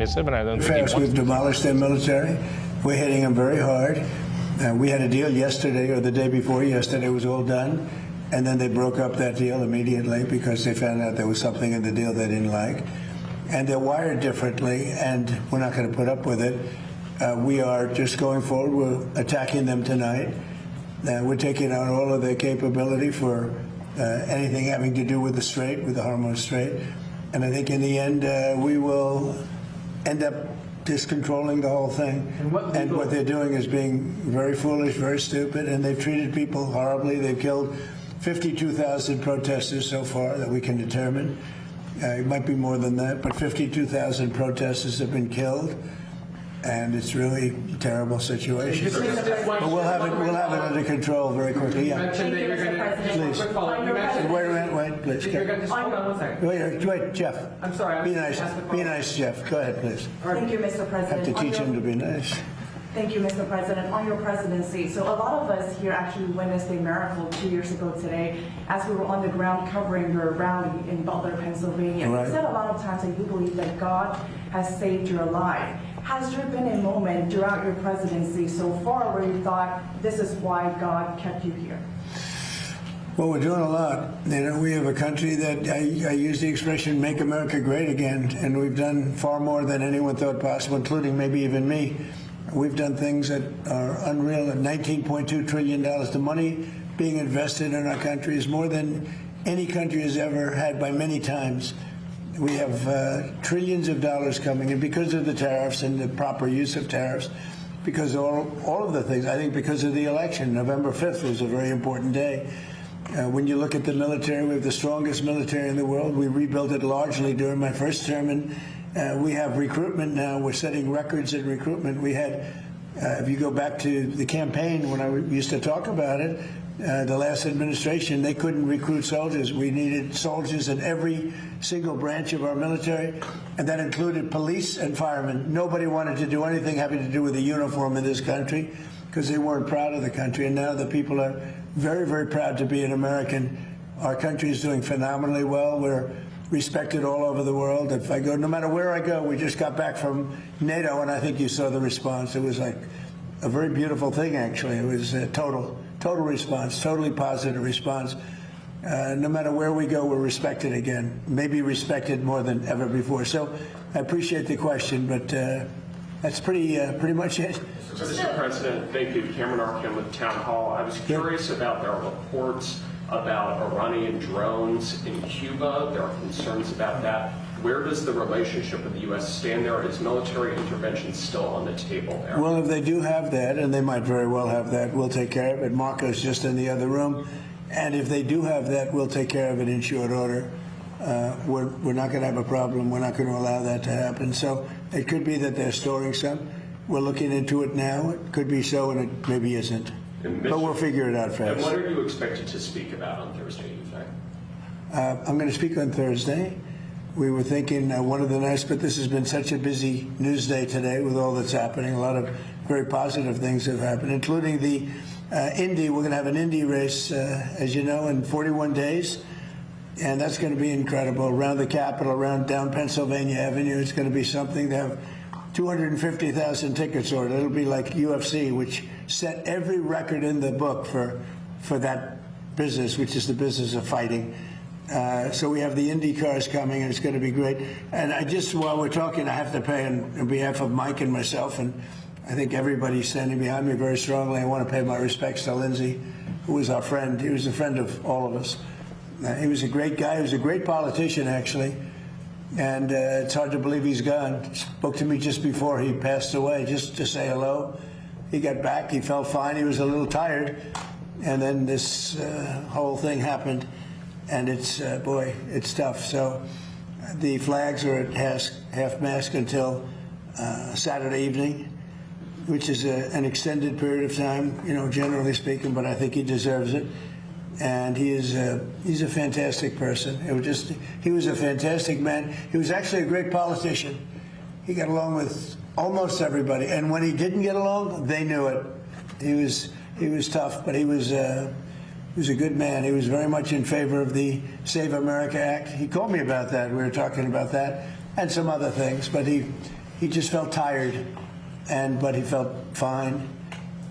submissive, and I don't think he First, wants we've to. demolished their military. We're hitting them very hard. We had a deal yesterday or the day before yesterday. It was all done. And then they broke up that deal immediately because they found out there was something in the deal they didn't like. And they're wired differently, and we're not going to put up with it. We are just going forward. We're attacking them tonight. We're taking out all of their capability for anything having to do with the Strait, with the Hormuz Strait. And I think in the end, we will end up just controlling the whole thing. And what they're doing is being very foolish, very stupid, and they've treated people horribly. They've killed 52,000 protesters so far that we can determine. It might be more than that, but 52,000 protesters have been killed, and it's really a terrible situation. But we'll have it under control very quickly. You mentioned that you're going to. Please. You mentioned. Wait a minute, wait, please. You're going to just hold on 1 second. Wait, Jeff. I'm sorry. Be nice, Jeff. Go ahead, please. Thank you, Mr. I President. have to teach him to be nice. Thank you, Mr. President. On your presidency, so a lot of us here actually witnessed a miracle 2 years ago today as we were on the ground covering your rally in Butler, Pennsylvania. Right. You said a lot of times that you believe that God has saved your life. Has there been a moment throughout your presidency so far where you thought this is why God kept you here? Well, we're doing a lot. You know, we have a country that I use the expression "Make America Great Again," and we've done far more than anyone thought possible, including maybe even me. We've done things that are unreal. At $19.2 trillion, the money being invested in our country is more than any country has ever had by many times. We have trillions of dollars coming in because of the tariffs and the proper use of tariffs, because all of the things. I think because of the election, November 5th was a very important day. When you look at the military, we have the strongest military in the world. We rebuilt it largely during my first term, and we have recruitment now. We're setting records in recruitment. We had, if you go back to the campaign when I used to talk about it, the last administration, they couldn't recruit soldiers. We needed soldiers in every single branch of our military, and that included police and firemen. Nobody wanted to do anything having to do with the uniform in this country because they weren't proud of the country. And now the people are very, very proud to be an American. Our country is doing phenomenally well. We're respected all over the world. If I go, no matter where I go, we just got back from NATO, and I think you saw the response. It was like a very beautiful thing, actually. It was a total response, totally positive response. No matter where we go, we're respected again, maybe respected more than ever before. So I appreciate the question, but that's pretty much it. Mr. President, thank you. Cameron Arkin with Town Hall. I was curious about there are reports about Iranian drones in Cuba. There are concerns about that. Where does the relationship with the U.S. stand there? Is military intervention still on the table there? Well, if they do have that, and they might very well have that, we'll take care of it. Marco's just in the other room. And if they do have that, we'll take care of it in short order. We're not going to have a problem. We're not going to allow that to happen. So it could be that they're storing some. We're looking into it now. It could be so, and it maybe isn't. But we'll figure it out fast. And what are you expected to speak about on Thursday, you think? I'm going to speak on Thursday. We were thinking one of the nights, but this has been such a busy news day today with all that's happening. A lot of very positive things have happened, including the Indy. We're going to have an Indy race, as you know, in 41 days. And that's going to be incredible. Around the Capitol, around down Pennsylvania Avenue, it's going to be something. They have 250,000 tickets ordered. It'll be like UFC, which set every record in the book for that business, which is the business of fighting. So we have the Indy cars coming, and it's going to be great. And while we're talking, I have to pay on behalf of Mike and myself, and I think everybody's standing behind me very strongly. I want to pay my respects to Lindsay, who was our friend. He was a friend of all of us. He was a great guy. He was a great politician, actually. And it's hard to believe he's gone. Spoke to me just before he passed away, just to say hello. He got back. He felt fine. He was a little tired. And then this whole thing happened. And it's, boy, it's tough. So the flags are at half-mast until Saturday evening, which is an extended period of time, you know, generally speaking, but I think he deserves it. And he's a fantastic person. He was a fantastic man. He was actually a great politician. He got along with almost everybody. And when he didn't get along, they knew it. He was tough, but he was a good man. He was very much in favor of the Save America Act. He called me about that. We were talking about that and some other things. But he he just felt tired, but he felt fine.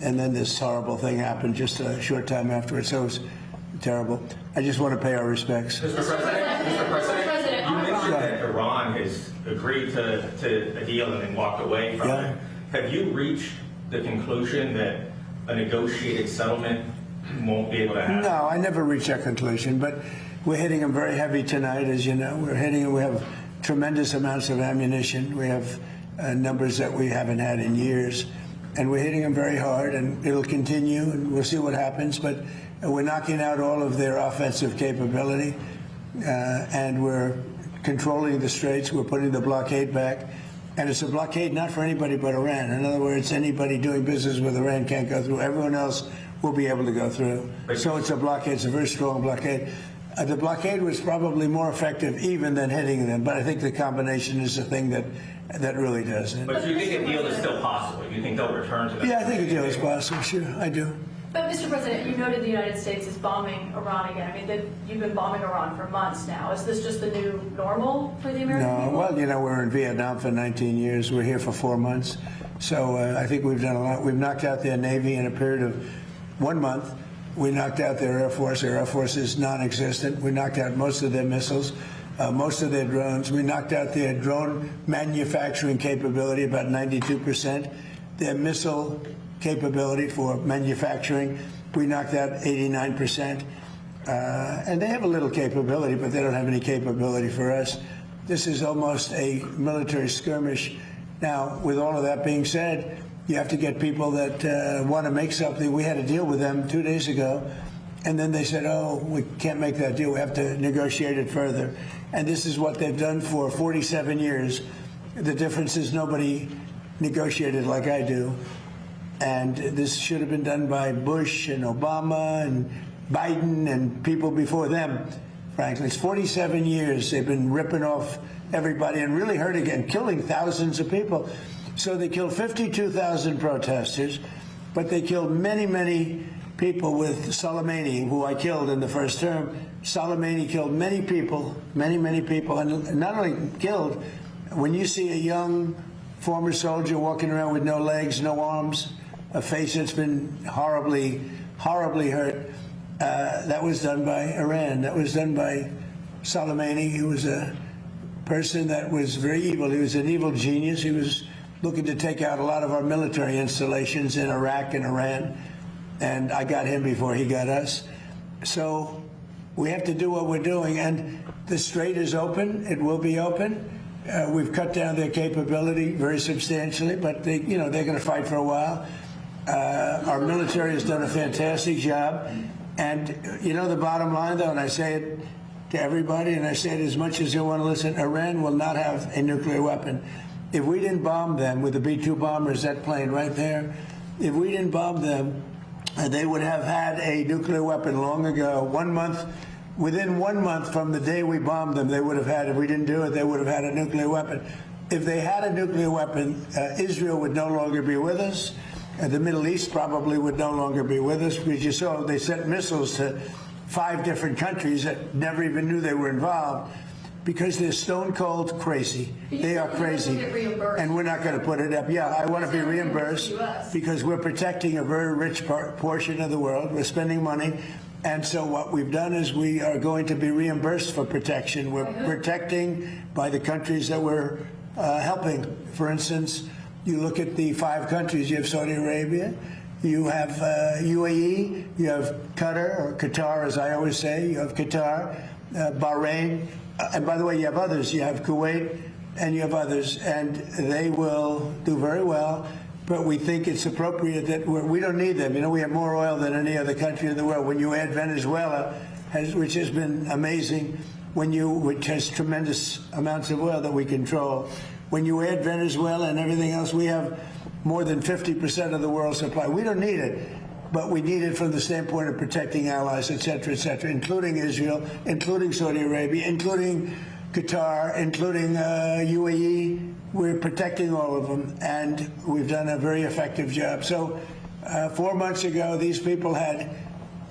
And then this horrible thing happened just a short time afterwards. So it was terrible. I just want to pay our respects. Mr. President, you mentioned that Iran has agreed to a deal and then walked away from it. Have you reached the conclusion that a negotiated settlement won't be able to happen? No, I never reached that conclusion, but we're hitting them very heavy tonight, as you know. We have tremendous amounts of ammunition. We have numbers that we haven't had in years, and we're hitting them very hard, and it'll continue, and we'll see what happens, but we're knocking out all of their offensive capability, and we're controlling the straits. We're putting the blockade back, and it's a blockade not for anybody but Iran. In other words, anybody doing business with Iran can't go through. Everyone else will be able to go through. So it's a blockade. It's a very strong blockade. The blockade was probably more effective even than hitting them, but I think the combination is the thing that really does it. But do you think a deal is still possible? Do you think they'll return to that? Yeah, I think a deal is possible. Sure, I do. But, Mr. President, you noted the United States is bombing Iran again. I mean, you've been bombing Iran for months now. Is this just the new normal for the American people? No, well, you know, we're in Vietnam for 19 years. We're here for 4 months. So I think we've done a lot. We've knocked out their Navy in a period of 1 month. We knocked out their Air Force. Their Air Force is non-existent. We knocked out most of their missiles, most of their drones. We knocked out their drone manufacturing capability, about 92%. Their missile capability for manufacturing, we knocked out 89%. And they have a little capability, but they don't have any capability for us. This is almost a military skirmish. Now, with all of that being said, you have to get people that want to make something. We had a deal with them 2 days ago, and then they said, oh, we can't make that deal. We have to negotiate it further. And this is what they've done for 47 years. The difference is nobody negotiated like I do. And this should have been done by Bush and Obama and Biden and people before them, frankly. It's 47 years they've been ripping off everybody and really hurting and killing thousands of people. So they killed 52,000 protesters, but they killed many, many people with Soleimani, who I killed in the first term. Soleimani killed many people, many people, and not only killed, when you see a young former soldier walking around with no legs, no arms, a face that's been horribly hurt, that was done by Iran. That was done by Soleimani. He was a person that was very evil. He was an evil genius. He was looking to take out a lot of our military installations in Iraq and Iran, and I got him before he got us. So we have to do what we're doing, and the strait is open. It will be open. We've cut down their capability very substantially, but they're going to fight for a while. Our military has done a fantastic job, and the bottom line, though, and I say it to everybody, and I say it as much as you want to listen, Iran will not have a nuclear weapon. If we didn't bomb them with the B-2 bombers, that plane right there, if we didn't bomb them, they would have had a nuclear weapon long ago. 1 month, within 1 month from the day we bombed them, they would have had, if we didn't do it, they would have had a nuclear weapon. If they had a nuclear weapon, Israel would no longer be with us. The Middle East probably would no longer be with us, because you saw they sent missiles to 5 different countries that never even knew they were involved, because they're stone cold crazy. They are crazy, and we're not going to put it up. Yeah, I want to be reimbursed because we're protecting a very rich portion of the world. We're spending money, and so what we've done is we are going to be reimbursed for protection. We're protecting by the countries that we're helping. For instance, you look at the 5 countries. You have Saudi Arabia, you have UAE, you have Qatar, or Qatar as I always say, you have Qatar, Bahrain, and by the way, you have others. You have Kuwait, and you have others, and they will do very well. But we think it's appropriate that we don't need them. We have more oil than any other country in the world. When you add Venezuela, which has been amazing, which has tremendous amounts of oil that we control. When you add Venezuela and everything else, we have more than 50% of the world's supply. We don't need it, but we need it from the standpoint of protecting allies, et cetera, including Israel, including Saudi Arabia, including Qatar, including UAE. We're protecting all of them, and we've done a very effective job. So 4 months ago, these people had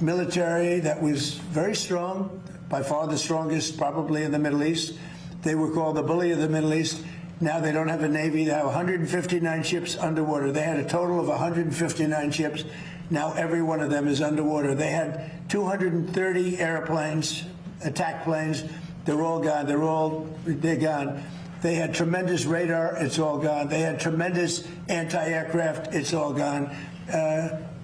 military that was very strong, by far the strongest probably in the Middle East. They were called the bully of the Middle East. Now they don't have a Navy. They have 159 ships underwater. They had a total of 159 ships. Now every one of them is underwater. They had 230 airplanes, attack planes. They're all gone. They're gone. They had tremendous radar. It's all gone. They had tremendous anti-aircraft. It's all gone.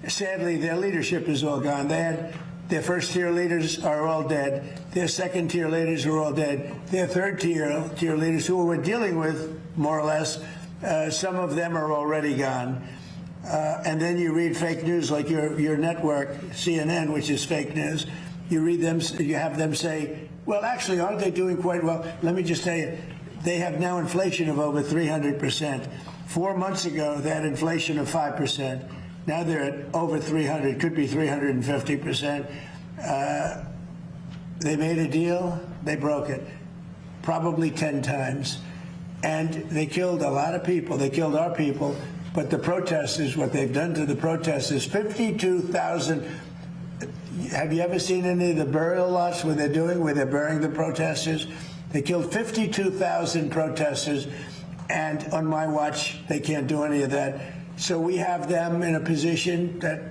Sadly, their leadership is all gone. They had their first-tier leaders are all dead. Their second-tier leaders are all dead. Their third-tier leaders, who we're dealing with, more or less, some of them are already gone. And then you read fake news like your network, CNN, which is fake news. You read them, you have them say, well, actually, aren't they doing quite well? Let me just tell you, they have now inflation of over 300%. 4 months ago, they had inflation of 5%. Now they're at over 300, could be 350%. They made a deal, they broke it, probably 10 times. And they killed a lot of people. They killed our people. But the protesters, what they've done to the protesters, 52,000. Have you ever seen any of the burial lots where they're burying the protesters? They killed 52,000 protesters. And on my watch, they can't do any of that. So we have them in a position that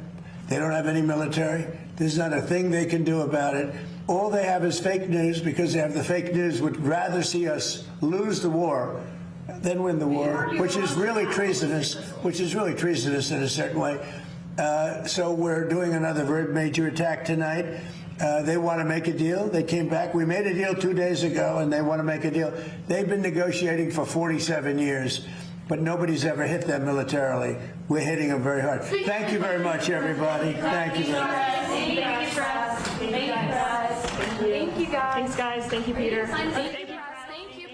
they don't have any military. There's not a thing they can do about it. All they have is fake news, because they have the fake news, would rather see us lose the war than win the war, which is really treasonous, in a certain way. So we're doing another very major attack tonight. They want to make a deal. They came back. We made a deal 2 days ago, and they want to make a deal. They've been negotiating for 47 years. But nobody's ever hit them militarily. We're hitting them very hard. Thank you very much, everybody. Thank you very much. Thank you, guys. Thanks, guys. Thank you, Peter.